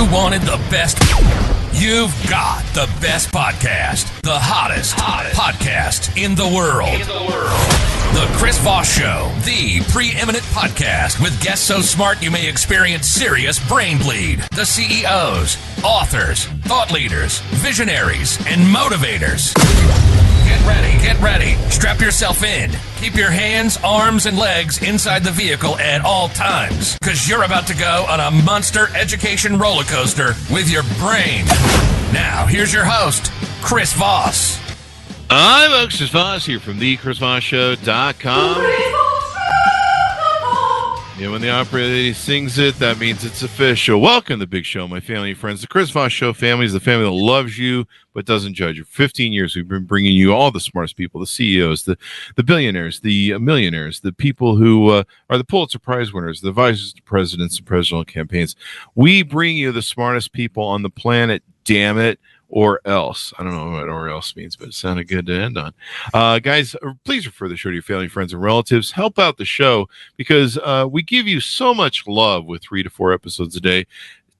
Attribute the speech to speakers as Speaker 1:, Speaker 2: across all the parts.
Speaker 1: You wanted the best. You've got the best podcast. The hottest podcast in the world. The Chris Voss Show, the preeminent podcast with guests so smart you may experience serious brain bleed. The CEOs, authors, thought leaders, visionaries, and motivators. Get ready. Strap yourself in. Keep your hands, arms, and legs inside the vehicle at all times, because you're about to go on a monster education roller coaster with your brain. Now, here's your host, Chris Voss.
Speaker 2: Hi, folks. Chris Voss here from thechrisvossshow.com. Yeah, when the operator lady sings it, that means it's official. Welcome to the big show, my family and friends. The Chris Voss Show family is the family that loves you but doesn't judge you. For 15 years, we've been bringing you all the smartest people, the CEOs, the billionaires, the millionaires, the people who are the Pulitzer Prize winners, the advisors to presidents and presidential campaigns. We bring you the smartest people on the planet, damn it. Or else. I don't know what or else means, but it sounded good to end on. Guys, please refer the show to your family, friends, and relatives. Help out the show because we give you so much love with 3 to 4 episodes a day,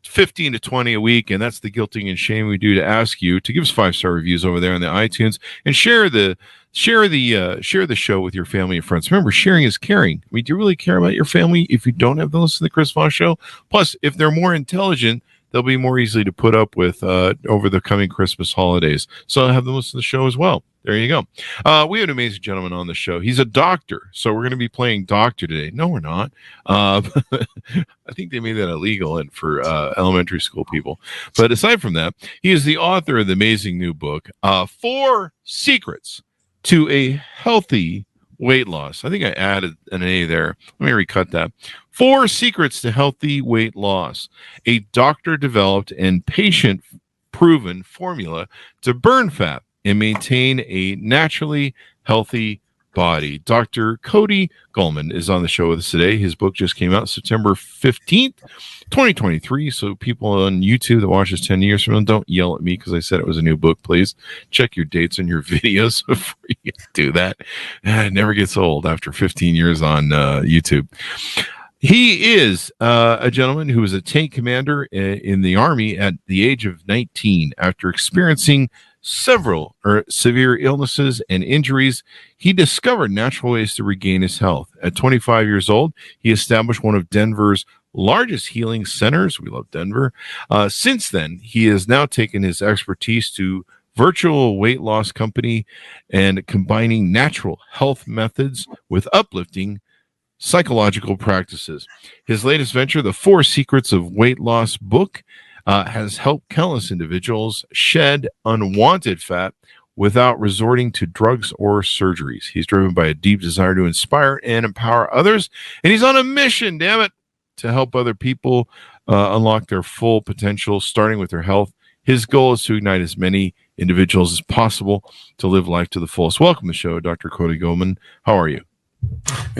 Speaker 2: 15 to 20 a week, and that's the guilting and shame we do to ask you to give us 5-star reviews over there on the iTunes and share the show with your family and friends. Remember, sharing is caring. Do you really care about your family if you don't have them listen to the Chris Voss Show? Plus, if they're more intelligent, they'll be more easily to put up with over the coming Christmas holidays. So I'll have them listen to the show as well. There you go. We have an amazing gentleman on the show. He's a doctor, so we're going to be playing doctor today. No, we're not. I think they made that illegal and for elementary school people. But aside from that, he is the author of the amazing new book, 4 Secrets to a Healthy Weight Loss. I think I added an A there. Let me recut that. 4 Secrets to Healthy Weight Loss, a doctor-developed and patient-proven formula to burn fat and maintain a naturally healthy body. Dr. Cody Goldman is on the show with us today. His book just came out September 15th, 2023. So people on YouTube that watch this 10 years from now, don't yell at me because I said it was a new book, please. Check your dates on your videos before you do that. It never gets old after 15 years on YouTube. He is a gentleman who was a tank commander in the Army at the age of 19. After experiencing several severe illnesses and injuries, he discovered natural ways to regain his health. At 25 years old, he established one of Denver's largest healing centers. We love Denver. Since then, he has now taken his expertise to virtual weight loss company and combining natural health methods with uplifting psychological practices. His latest venture, the 4 Secrets of Weight Loss book, has helped countless individuals shed unwanted fat without resorting to drugs or surgeries. He's driven by a deep desire to inspire and empower others, and he's on a mission, damn it, to help other people unlock their full potential, starting with their health. His goal is to ignite as many individuals as possible to live life to the fullest. Welcome to the show, Dr. Cody Goldman. How are you?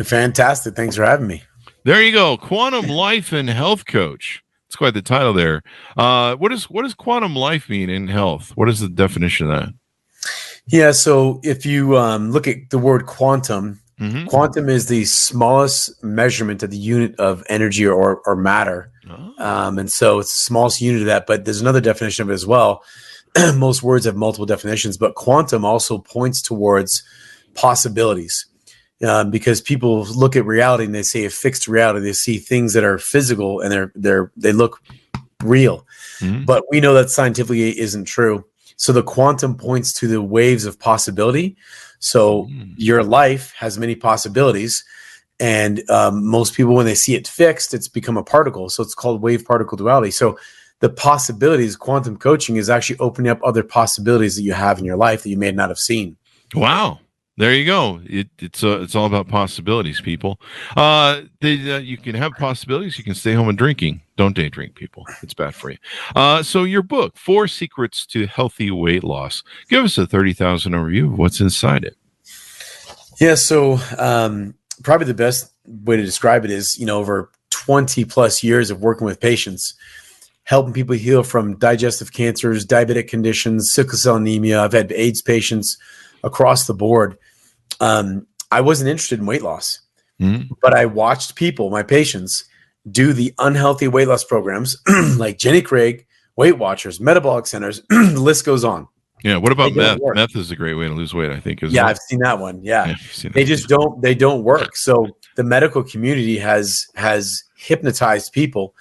Speaker 3: Fantastic. Thanks for having me.
Speaker 2: There you go. Quantum Life and Health Coach. That's quite the title there. What does quantum life mean in health? What is the definition of that?
Speaker 3: Yeah. So if you look at the word quantum, quantum is the smallest measurement of the unit of energy or matter. Oh. And so it's the smallest unit of that, but there's another definition of it as well. Most words have multiple definitions, but quantum also points towards possibilities. Because people look at reality and they say a fixed reality. They see things that are physical and they look real, but we know that scientifically isn't true. So the quantum points to the waves of possibility. So your life has many possibilities, and most people, when they see it fixed, it's become a particle. So it's called wave particle duality. So the possibilities, quantum coaching is actually opening up other possibilities that you have in your life that you may not have seen.
Speaker 2: Wow. There you go. It's all about possibilities, people. You can have possibilities. You can stay home and drinking. Don't day drink, people. It's bad for you. So your book, 4 Secrets to Healthy Weight Loss. Give us a 30,000 overview of what's inside it.
Speaker 3: Yeah. So probably the best way to describe it is, over 20 plus years of working with patients, helping people heal from digestive cancers, diabetic conditions, sickle cell anemia. I've had AIDS patients across the board. I wasn't interested in weight loss, but I watched people, my patients, do the unhealthy weight loss programs like Jenny Craig, Weight Watchers, metabolic centers, the list goes on.
Speaker 2: Yeah. What about
Speaker 3: They don't
Speaker 2: meth?
Speaker 3: work.
Speaker 2: Meth is a great way to lose weight, I think, as
Speaker 3: Yeah,
Speaker 2: well.
Speaker 3: I've seen that one. Yeah.
Speaker 2: Yeah, I've seen
Speaker 3: They
Speaker 2: that
Speaker 3: just
Speaker 2: too.
Speaker 3: they don't work. So the medical community has hypnotized people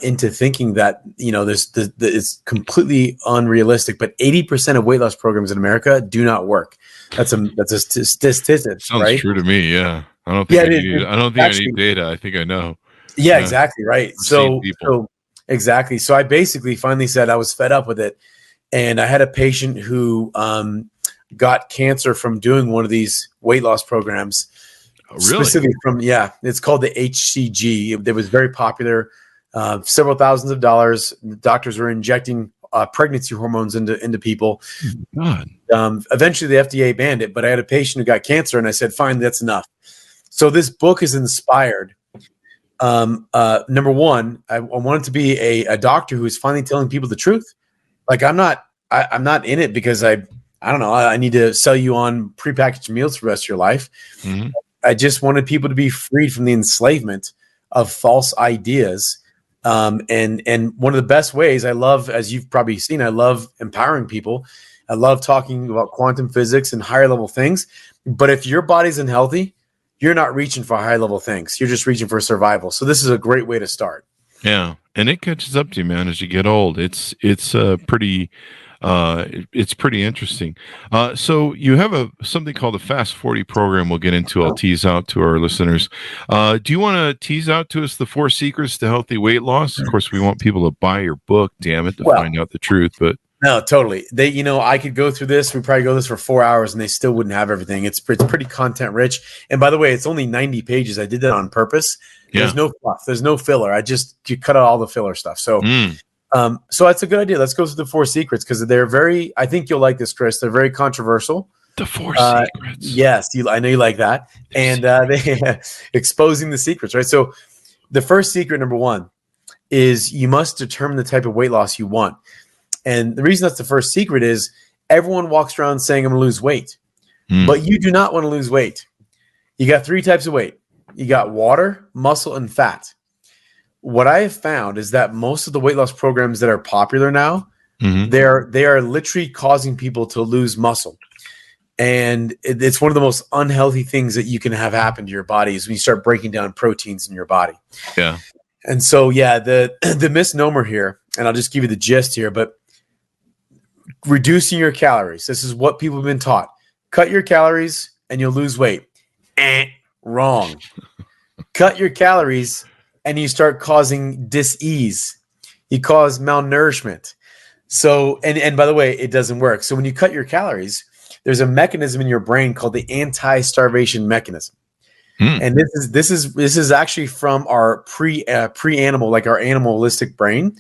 Speaker 3: into thinking that, it's completely unrealistic. But 80% of weight loss programs in America do not work. That's a statistic,
Speaker 2: Sounds
Speaker 3: right?
Speaker 2: true to me. Yeah. I don't
Speaker 3: Yeah,
Speaker 2: think
Speaker 3: it is.
Speaker 2: I don't think I
Speaker 3: Actually,
Speaker 2: need data. I think I know.
Speaker 3: yeah,
Speaker 2: Yeah.
Speaker 3: exactly right.
Speaker 2: I've seen
Speaker 3: So
Speaker 2: people.
Speaker 3: exactly. So I basically finally said I was fed up with it, and I had a patient who got cancer from doing one of these weight loss programs.
Speaker 2: Oh, really?
Speaker 3: Specifically it's called the HCG. It was very popular, several thousands of dollars. The doctors were injecting pregnancy hormones into people.
Speaker 2: God.
Speaker 3: Eventually, the FDA banned it, but I had a patient who got cancer, and I said, fine, that's enough. So this book is inspired. Number one, I wanted to be a doctor who is finally telling people the truth. Like I'm not in it because I don't know. I need to sell you on prepackaged meals for the rest of your life.
Speaker 2: Mm-hmm.
Speaker 3: I just wanted people to be freed from the enslavement of false ideas. And one of the best ways I love, as you've probably seen, I love empowering people. I love talking about quantum physics and higher level things. But if your body's unhealthy, you're not reaching for high level things. You're just reaching for survival. So this is a great way to start.
Speaker 2: Yeah, and it catches up to you, man, as you get old. It's pretty interesting. So you have something called the Fast 40 program. We'll get into. I'll tease out to our listeners. Do you want to tease out to us the 4 secrets to healthy weight loss? Of course, we want people to buy your book. Damn it, to find out the truth. But
Speaker 3: no, totally. I could go through this. We probably go this for 4 hours, and they still wouldn't have everything. It's pretty content rich. And by the way, it's only 90 pages. I did that on purpose. There's no fluff. There's no filler. You cut out all the filler stuff. So, so that's a good idea. Let's go through the 4 secrets because they're very. I think you'll like this, Chris. They're very controversial.
Speaker 2: The 4 secrets.
Speaker 3: Yes, I know you like that. And they exposing the secrets, right? So, the first secret, number 1, is you must determine the type of weight loss you want. And the reason that's the first secret is everyone walks around saying, I'm going to lose weight. But you do not want to lose weight. You got 3 types of weight. You got water, muscle, and fat. What I have found is that most of the weight loss programs that are popular now, they are literally causing people to lose muscle. And it's one of the most unhealthy things that you can have happen to your body is when you start breaking down proteins in your body.
Speaker 2: Yeah.
Speaker 3: And so, the misnomer here, and I'll just give you the gist here, but reducing your calories. This is what people have been taught. Cut your calories and you'll lose weight. Wrong. Cut your calories and you start causing dis-ease. You cause malnourishment. So, and by the way, it doesn't work. So when you cut your calories, there's a mechanism in your brain called the anti-starvation mechanism. And this is actually from our pre-animal, like our animalistic brain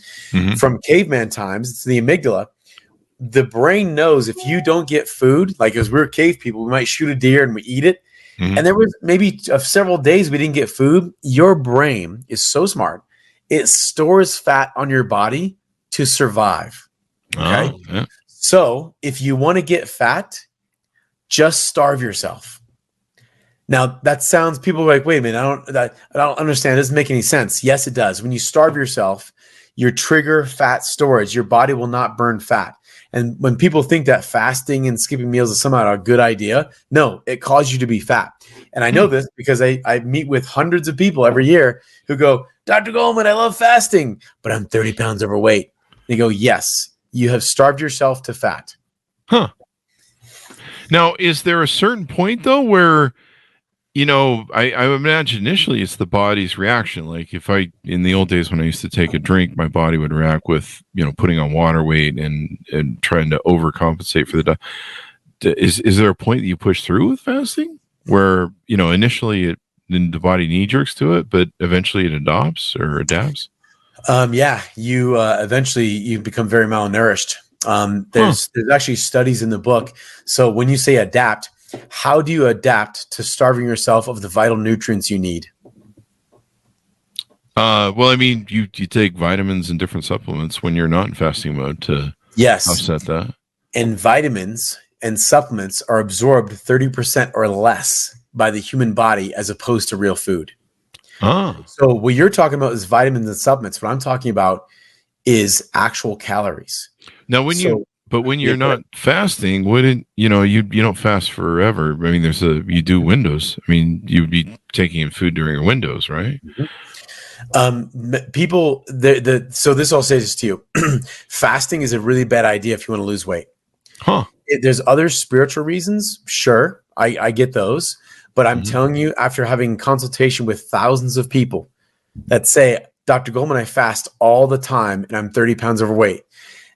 Speaker 3: from caveman times. It's the amygdala. The brain knows if you don't get food, like as we're cave people, we might shoot a deer and we eat it. And there was maybe several days we didn't get food. Your brain is so smart. It stores fat on your body to survive. Okay.
Speaker 2: Oh, yeah.
Speaker 3: So if you want to get fat, just starve yourself. Now that sounds, people are like, wait a minute, I don't understand. It doesn't make any sense. Yes, it does. When you starve yourself, you trigger fat storage. Your body will not burn fat. And when people think that fasting and skipping meals is somehow a good idea, no, it causes you to be fat. And I know this because I meet with hundreds of people every year who go, Dr. Goldman, I love fasting, but I'm 30 pounds overweight. They go, yes, you have starved yourself to fat.
Speaker 2: Huh. Now, is there a certain point, though, where, I imagine initially it's the body's reaction. Like in the old days when I used to take a drink, my body would react with, putting on water weight and trying to overcompensate for the Is there a point that you push through with fasting where, initially the body knee jerks to it, but eventually it adapts?
Speaker 3: You eventually you become very malnourished. There's actually studies in the book. So when you say adapt, how do you adapt to starving yourself of the vital nutrients you need?
Speaker 2: Well, I mean, you take vitamins and different supplements when you're not in fasting mode to offset that.
Speaker 3: And vitamins and supplements are absorbed 30% or less by the human body as opposed to real food.
Speaker 2: Oh.
Speaker 3: So what you're talking about is vitamins and supplements. What I'm talking about is actual calories.
Speaker 2: Now, when you're not fasting, wouldn't you don't fast forever? I mean, you do windows. I mean, you'd be taking in food during your windows, right?
Speaker 3: People, so this all says this to you: fasting is a really bad idea if you want to lose weight.
Speaker 2: Huh?
Speaker 3: There's other spiritual reasons, sure, I get those, but I'm telling you, after having consultation with thousands of people that say, Dr. Goldman, I fast all the time and I'm 30 pounds overweight.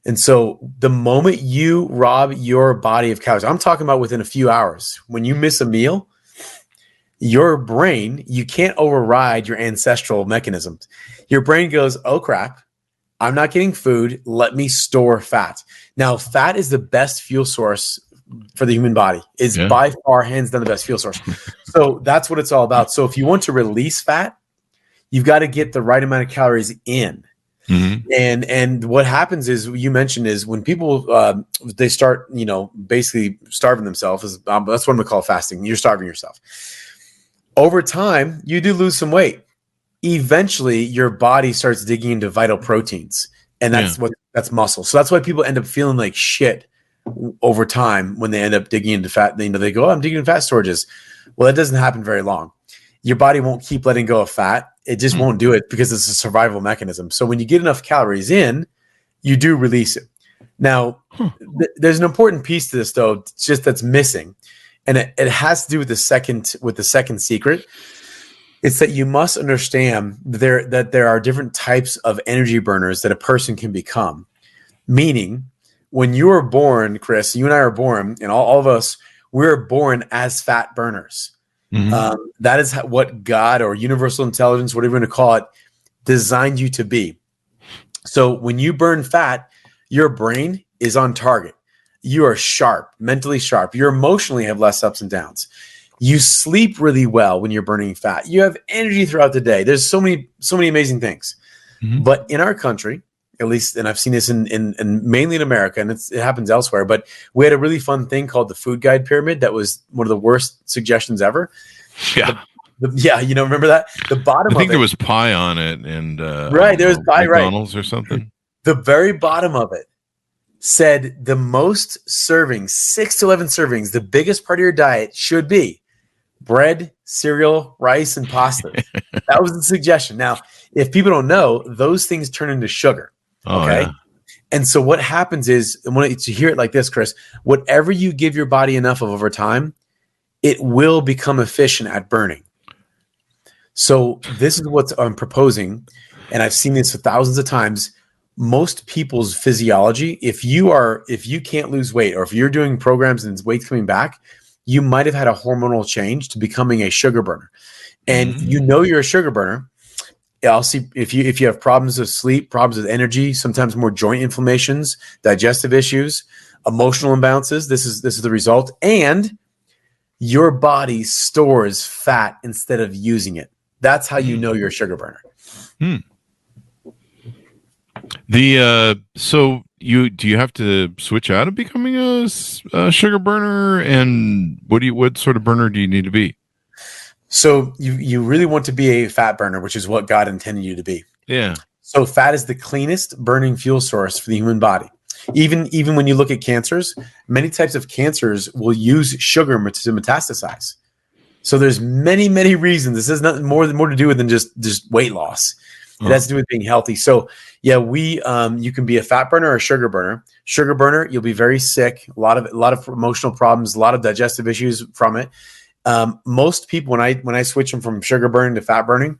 Speaker 3: And so the moment you rob your body of calories, I'm talking about within a few hours, when you miss a meal, your brain, you can't override your ancestral mechanisms. Your brain goes, oh crap, I'm not getting food. Let me store fat. Now, fat is the best fuel source for the human body. Is by far, hands down, the best fuel source. So that's what it's all about. So if you want to release fat, you've got to get the right amount of calories in. And what happens is, you mentioned, is when people they start, basically starving themselves. That's what I'm gonna call fasting. You're starving yourself. Over time, you do lose some weight. Eventually, your body starts digging into vital proteins, and that's muscle. So that's why people end up feeling like shit over time when they end up digging into fat. They go, oh, I'm digging into fat storages. Well, that doesn't happen very long. Your body won't keep letting go of fat. It just won't do it because it's a survival mechanism. So when you get enough calories in, you do release it. Now, there's an important piece to this, though, just that's missing, and it has to do with the second secret. It's that you must understand that there are different types of energy burners that a person can become. Meaning, when you were born, Chris, you and I are born, and all of us, we're born as fat burners. That is what God or universal intelligence, whatever you want to call it, designed you to be. So when you burn fat, your brain is on target. You are sharp, mentally sharp. You emotionally have less ups and downs. You sleep really well when you're burning fat. You have energy throughout the day. There's so many amazing things. But in our country, at least, and I've seen this in mainly in America, and it happens elsewhere, but we had a really fun thing called the food guide pyramid. That was one of the worst suggestions ever.
Speaker 2: Yeah.
Speaker 3: Remember that? The bottom
Speaker 2: I think
Speaker 3: of it,
Speaker 2: there was pie on it, and
Speaker 3: right, there was pie,
Speaker 2: McDonald's or something.
Speaker 3: The very bottom of it said the most servings, 6 to 11 servings, the biggest part of your diet should be bread, cereal, rice, and pasta. That was the suggestion. Now, if people don't know, those things turn into sugar. Okay. And so what happens is, and when you hear it like this, Chris, whatever you give your body enough of over time, it will become efficient at burning. So this is what I'm proposing. And I've seen this thousands of times. Most people's physiology, if you can't lose weight, or if you're doing programs and weight's coming back, you might have had a hormonal change to becoming a sugar burner. And you're a sugar burner. I'll see if you have problems with sleep, problems with energy, sometimes more joint inflammations, digestive issues, emotional imbalances. This is the result. And your body stores fat instead of using it. That's how you know you're a sugar burner.
Speaker 2: So do you have to switch out of becoming a sugar burner, and what sort of burner do you need to be?
Speaker 3: So you really want to be a fat burner, which is what God intended you to be.
Speaker 2: Yeah.
Speaker 3: So fat is the cleanest burning fuel source for the human body. Even when you look at cancers, many types of cancers will use sugar to metastasize. So there's many reasons. This has nothing more to do with than just weight loss. It has to do with being healthy. So yeah, you can be a fat burner or a sugar burner. Sugar burner, you'll be very sick, a lot of emotional problems, a lot of digestive issues from it. Most people, when I switch them from sugar burning to fat burning,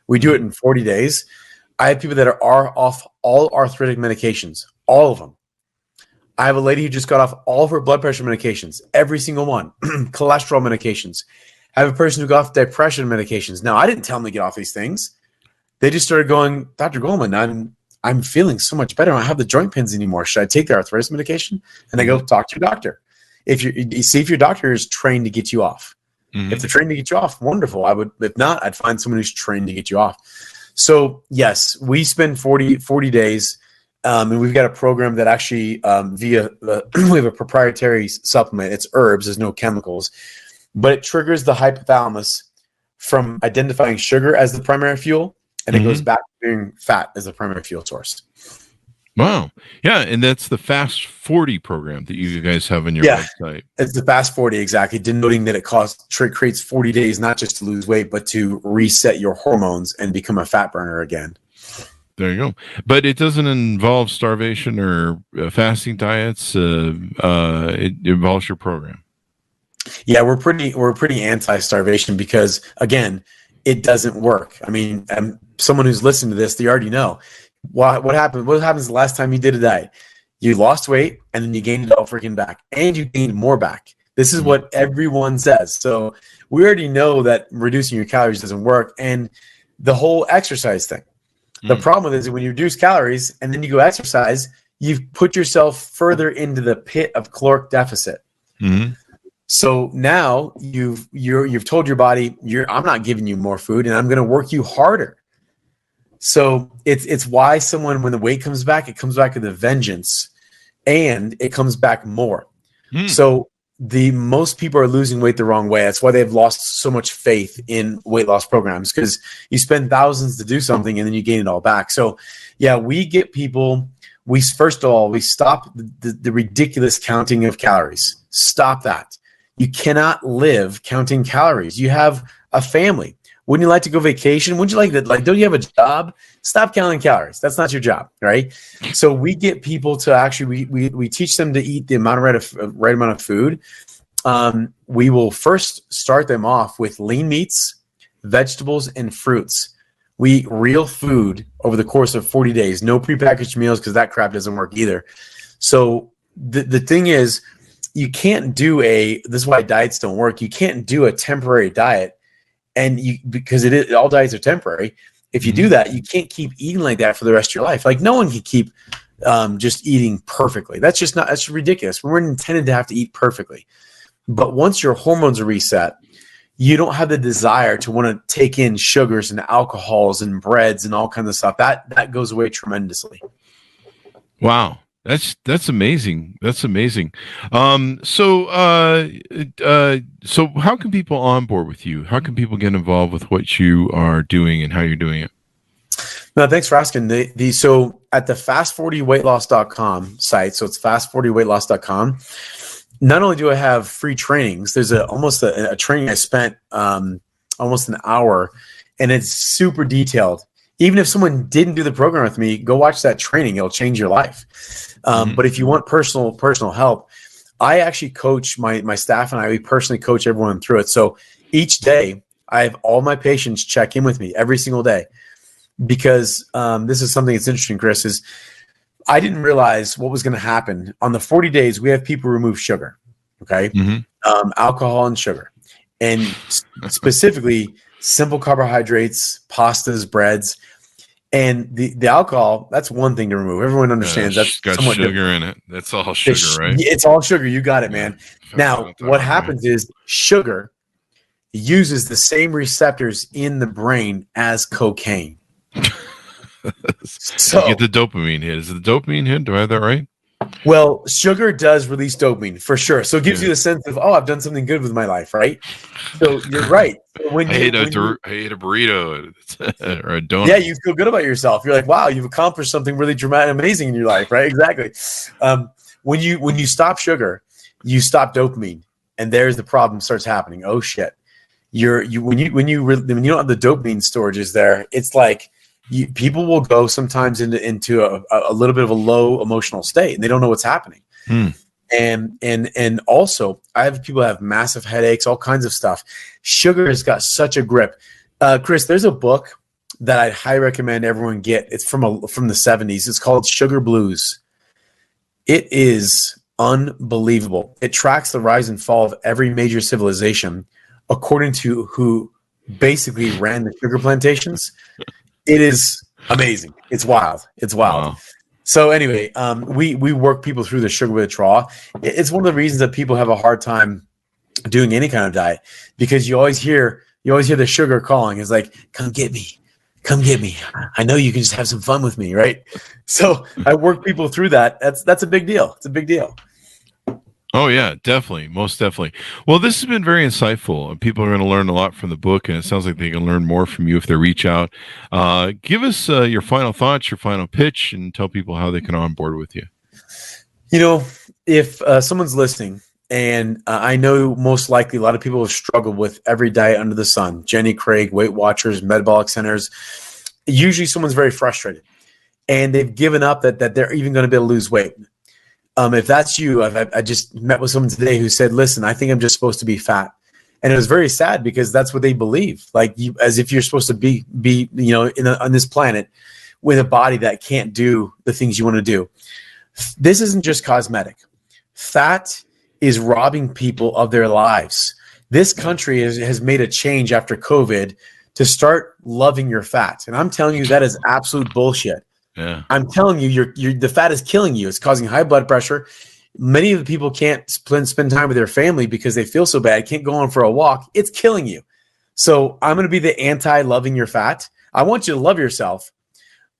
Speaker 3: we do it in 40 days. I have people that are off all arthritic medications, all of them. I have a lady who just got off all of her blood pressure medications, every single one, cholesterol medications. I have a person who got off depression medications. Now, I didn't tell them to get off these things. They just started going, Dr. Goldman, I'm feeling so much better. I don't have the joint pains anymore. Should I take the arthritis medication? And I go, talk to your doctor. If your doctor is trained to get you off. If they're trained to get you off, wonderful. If not, I'd find someone who's trained to get you off. So yes, we spend 40 days, and we've got a program that actually we have a proprietary supplement. It's herbs. There's no chemicals, but it triggers the hypothalamus from identifying sugar as the primary fuel, and it goes back to being fat as the primary fuel source.
Speaker 2: Wow. Yeah. And that's the Fast 40 program that you guys have on your website.
Speaker 3: It's the Fast 40, exactly, denoting that it creates 40 days, not just to lose weight, but to reset your hormones and become a fat burner again.
Speaker 2: There you go. But it doesn't involve starvation or fasting diets. It involves your program.
Speaker 3: Yeah, we're pretty anti-starvation because, again, it doesn't work. I mean, someone who's listening to this, they already know. What happened? What happens the last time you did a diet? You lost weight and then you gained it all freaking back, and you gained more back. This is what everyone says. So we already know that reducing your calories doesn't work, and the whole exercise thing. The problem is when you reduce calories and then you go exercise, you've put yourself further into the pit of caloric deficit. So now you've told your body, I'm not giving you more food, and I'm going to work you harder. So it's why someone, when the weight comes back, it comes back with a vengeance, and it comes back more. So most people are losing weight the wrong way. That's why they've lost so much faith in weight loss programs, because you spend thousands to do something and then you gain it all back. So yeah, we get people. First of all, we stop the ridiculous counting of calories. Stop that. You cannot live counting calories. You have a family. Wouldn't you like to go vacation? Wouldn't you like that? Like, don't you have a job? Stop counting calories. That's not your job, right? So we get people to actually, we teach them to eat the right amount of food. We will first start them off with lean meats, vegetables, and fruits. We eat real food over the course of 40 days. No prepackaged meals, because that crap doesn't work either. So the thing is, you can't do this is why diets don't work. You can't do a temporary diet, because all diets are temporary. If you do that, you can't keep eating like that for the rest of your life. Like, no one can keep just eating perfectly. That's ridiculous. We weren't intended to have to eat perfectly. But once your hormones are reset, you don't have the desire to want to take in sugars and alcohols and breads and all kinds of stuff. That goes away tremendously.
Speaker 2: Wow. That's amazing. That's amazing. So how can people onboard with you? How can people get involved with what you are doing and how you're doing it?
Speaker 3: No, thanks for asking. So at the fast40weightloss.com site, so it's fast40weightloss.com. Not only do I have free trainings, there's almost a training I spent almost an hour, and it's super detailed. Even if someone didn't do the program with me, go watch that training. It'll change your life. But if you want personal help, I actually coach my staff, and we personally coach everyone through it. So each day I have all my patients check in with me every single day, because this is something that's interesting, Chris, is I didn't realize what was going to happen. On the 40 days, we have people remove sugar, okay? Alcohol and sugar. And specifically simple carbohydrates, pastas, breads. And the alcohol, that's one thing to remove. Everyone understands that's
Speaker 2: got
Speaker 3: somewhat
Speaker 2: sugar
Speaker 3: different.
Speaker 2: in it. That's all sugar, right?
Speaker 3: It's all sugar. You got it, man. Now, what happens is sugar uses the same receptors in the brain as cocaine.
Speaker 2: So you get the dopamine hit. Is it the dopamine hit? Do I have that right?
Speaker 3: Well, sugar does release dopamine for sure. So it gives you the sense of, I've done something good with my life, right? So you're right. I
Speaker 2: ate a burrito or a donut.
Speaker 3: Yeah, you feel good about yourself. You're like, wow, you've accomplished something really dramatic, amazing in your life, right? Exactly. When you stop sugar, you stop dopamine, and there's the problem starts happening. Oh shit! When you don't have the dopamine storages there, it's like people will go sometimes into a little bit of a low emotional state, and they don't know what's happening. And also, I have people that have massive headaches, all kinds of stuff. Sugar has got such a grip. Chris, there's a book that I'd highly recommend everyone get. It's from the 70s. It's called Sugar Blues. It is unbelievable. It tracks the rise and fall of every major civilization according to who basically ran the sugar plantations. It is amazing. It's wild. Wow. So anyway, we work people through the sugar withdrawal. It's one of the reasons that people have a hard time doing any kind of diet, because you always hear the sugar calling. It's like, come get me. I know you can just have some fun with me, right? So I work people through that. That's a big deal. It's a big deal.
Speaker 2: Oh, yeah, definitely. Most definitely. Well, this has been very insightful. People are going to learn a lot from the book, and it sounds like they can learn more from you if they reach out. Give us your final thoughts, your final pitch, and tell people how they can onboard with you.
Speaker 3: You know, if someone's listening, and I know most likely a lot of people have struggled with every diet under the sun, Jenny Craig, Weight Watchers, metabolic centers. Usually someone's very frustrated and they've given up that they're even going to be able to lose weight. If that's you, I just met with someone today who said, listen, I think I'm just supposed to be fat. And it was very sad because that's what they believe. Like you, as if you're supposed to be on this planet with a body that can't do the things you want to do. This isn't just cosmetic. Fat is robbing people of their lives. This country has made a change after COVID to start loving your fat. And I'm telling you, that is absolute bullshit.
Speaker 2: Yeah.
Speaker 3: I'm telling you, the fat is killing you. It's causing high blood pressure. Many of the people can't spend time with their family because they feel so bad, can't go on for a walk. It's killing you. So I'm going to be the anti-loving your fat. I want you to love yourself,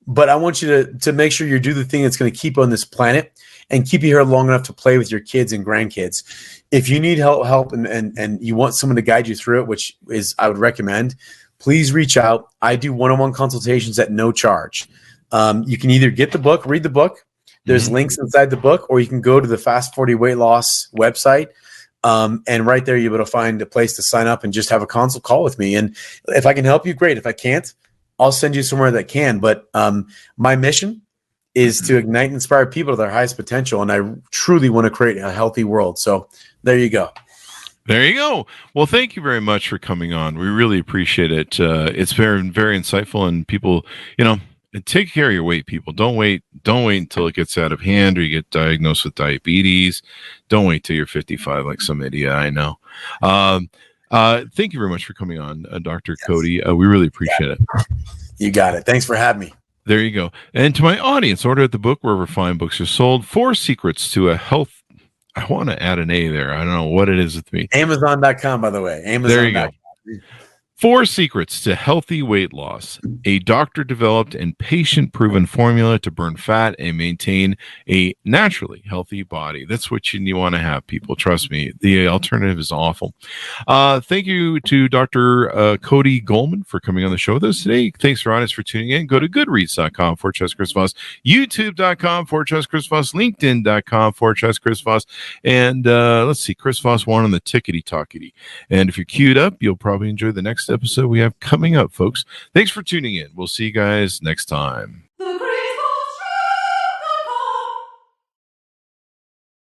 Speaker 3: but I want you to make sure you do the thing that's going to keep you on this planet and keep you here long enough to play with your kids and grandkids. If you need help and you want someone to guide you through it, which is I would recommend, please reach out. I do one-on-one consultations at no charge. You can either get the book, read the book. There's links inside the book, or you can go to the Fast 40 Weight Loss website. And right there, you'll be able to find a place to sign up and just have a consult call with me. And if I can help you, great. If I can't, I'll send you somewhere that can. But my mission is to ignite and inspire people to their highest potential. And I truly want to create a healthy world. So there you go.
Speaker 2: There you go. Well, thank you very much for coming on. We really appreciate it. It's very, very insightful, and people, take care of your weight, people. Don't wait until it gets out of hand or you get diagnosed with diabetes. Don't wait till you're 55 like some idiot I know. Thank you very much for coming on, Dr. Yes. Cody. We really appreciate it.
Speaker 3: You got it. Thanks for having me.
Speaker 2: There you go. And to my audience, order the book wherever fine books are sold. 4 Secrets to a Health. I want to add an A there. I don't know what it is with me.
Speaker 3: Amazon.com, by the way. Amazon.com.
Speaker 2: There you go. 4 Secrets to Healthy Weight Loss, a doctor-developed and patient-proven formula to burn fat and maintain a naturally healthy body. That's what you want to have, people. Trust me. The alternative is awful. Thank you to Dr. Cody Goldman for coming on the show with us today. Thanks, audience, for tuning in. Go to goodreads.com/Chris Voss, youtube.com/Chris Voss, linkedin.com/Chris Voss, and let's see, Chris Voss 1 on the tickety-talkety. And if you're queued up, you'll probably enjoy the next episode we have coming up, folks. Thanks for tuning in. We'll see you guys next time.